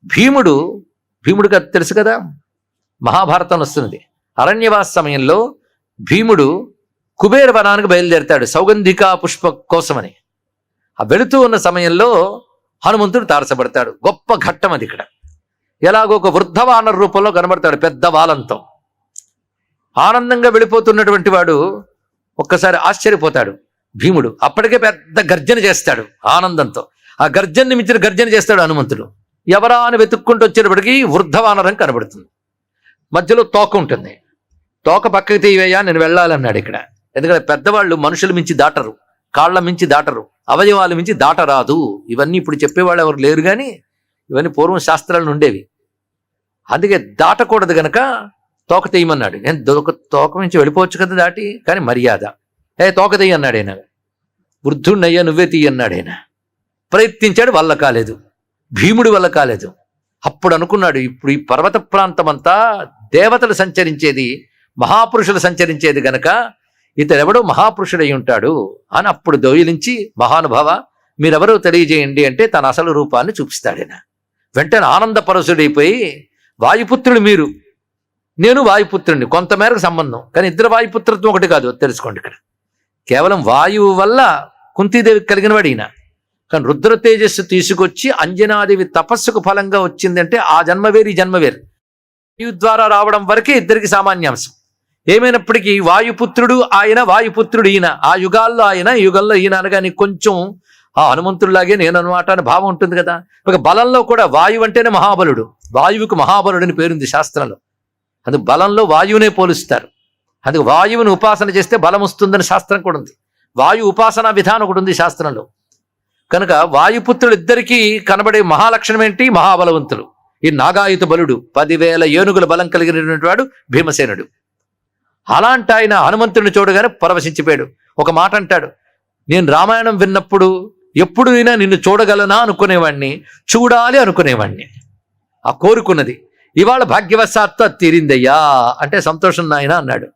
భీముడు భీముడికి అది తెలుసు కదా, మహాభారతం వస్తున్నది. అరణ్యవాస సమయంలో భీముడు కుబేర వనానికి బయలుదేరతాడు సౌగంధికా పుష్ప కోసమని. ఆ వెళుతూ ఉన్న సమయంలో హనుమంతుడు తారసపడతాడు. గొప్ప ఘట్టం అది. ఇక్కడ ఎలాగో ఒక వృద్ధ వానర రూపంలో కనబడతాడు, పెద్ద వాలంతో. ఆనందంగా వెళ్ళిపోతున్నటువంటి వాడు ఒక్కసారి ఆశ్చర్యపోతాడు భీముడు. అప్పటికే పెద్ద గర్జన చేస్తాడు ఆనందంతో. ఆ గర్జన్ని మించిన గర్జన చేస్తాడు హనుమంతుడు. ఎవరా అని వెతుక్కుంటూ వచ్చేటప్పటికి వృద్ధ వానరం కనబడుతుంది. మధ్యలో తోక ఉంటుంది. తోక పక్కకి తీయవయ్యా, నేను వెళ్ళాలన్నాడు. ఇక్కడ ఎందుకంటే పెద్దవాళ్ళు మనుషుల మించి దాటరు, కాళ్ల మించి దాటరు, అవయవాల మించి దాటరాదు. ఇవన్నీ ఇప్పుడు చెప్పేవాళ్ళు ఎవరు లేరు, కానీ ఇవన్నీ పూర్వం శాస్త్రాలను ఉండేవి. అందుకే దాటకూడదు గనక తోక తీయమన్నాడు. నేను తోక నుంచి వెళ్ళిపోవచ్చు కదా దాటి, కానీ మర్యాద. తోక తీయ అన్నాడు ఆయన. వృద్ధుణ్ణయ్యా నువ్వే తీయన్నాడు ఆయన. ప్రయత్నించాడు, వల్ల కాలేదు. భీముడి వల్ల కాలేదు. అప్పుడు అనుకున్నాడు, ఇప్పుడు ఈ పర్వత ప్రాంతం అంతా దేవతలు సంచరించేది, మహాపురుషులు సంచరించేది గనక ఇతడెవడో మహాపురుషుడై ఉంటాడు అని అప్పుడు దోయిలించి, మహానుభావ మీరెవరో తెలియజేయండి అంటే తన అసలు రూపాన్ని చూపిస్తాడైనా. వెంటనే ఆనందపరసుడైపోయి, వాయుపుత్రుడు మీరు, నేను వాయుపుత్రుడిని, కొంతమేరకు సంబంధం, కానీ ఇద్దరు వాయుపుత్రత్వం ఒకటి కాదు తెలుసుకోండి. ఇక్కడ కేవలం వాయువు వల్ల కుంతీదేవికి కలిగిన వాడు ఈయన. కానీ రుద్ర తేజస్సు తీసుకొచ్చి అంజనాదేవి తపస్సుకు ఫలంగా వచ్చిందంటే ఆ జన్మ వేరు ఈ జన్మ వేరు. వాయువు ద్వారా రావడం వరకే ఇద్దరికి సామాన్యాంశం. ఏమైనప్పటికీ వాయుపుత్రుడు ఆయన, వాయుపుత్రుడు ఈయన. ఆ యుగాల్లో ఆయన, ఈ యుగంలో ఈయన అనగా నీకు కొంచెం ఆ హనుమంతుడిలాగే నేను అనమాట అని భావం ఉంటుంది కదా. ఒక బలంలో కూడా వాయువు అంటేనే మహాబలుడు. వాయువుకు మహాబలుడు అని పేరుంది శాస్త్రంలో. అందుకు బలంలో వాయువునే పోలుస్తారు. అందుకు వాయువుని ఉపాసన చేస్తే బలం వస్తుందని శాస్త్రం కూడా ఉంది. వాయు ఉపాసనా విధానం ఒకటి ఉంది శాస్త్రంలో. కనుక వాయుపుత్రులు ఇద్దరికీ కనబడే మహాలక్షణం ఏంటి? మహాబలవంతులు. ఈ నాగాయుత బలుడు 10,000 ఏనుగుల బలం కలిగినటువంటి వాడు భీమసేనుడు. అలాంటి ఆయన హనుమంతుడిని చూడగానే పరవశించిపోయాడు. ఒక మాట అంటాడు, నేను రామాయణం విన్నప్పుడు ఎప్పుడు అయినా నిన్ను చూడగలనా అనుకునేవాడిని, చూడాలి అనుకునేవాడిని. ఆ కోరుకున్నది ఇవాళ భాగ్యవశాత్తు అది తీరిందయ్యా అంటే సంతోషం నాయన అన్నాడు.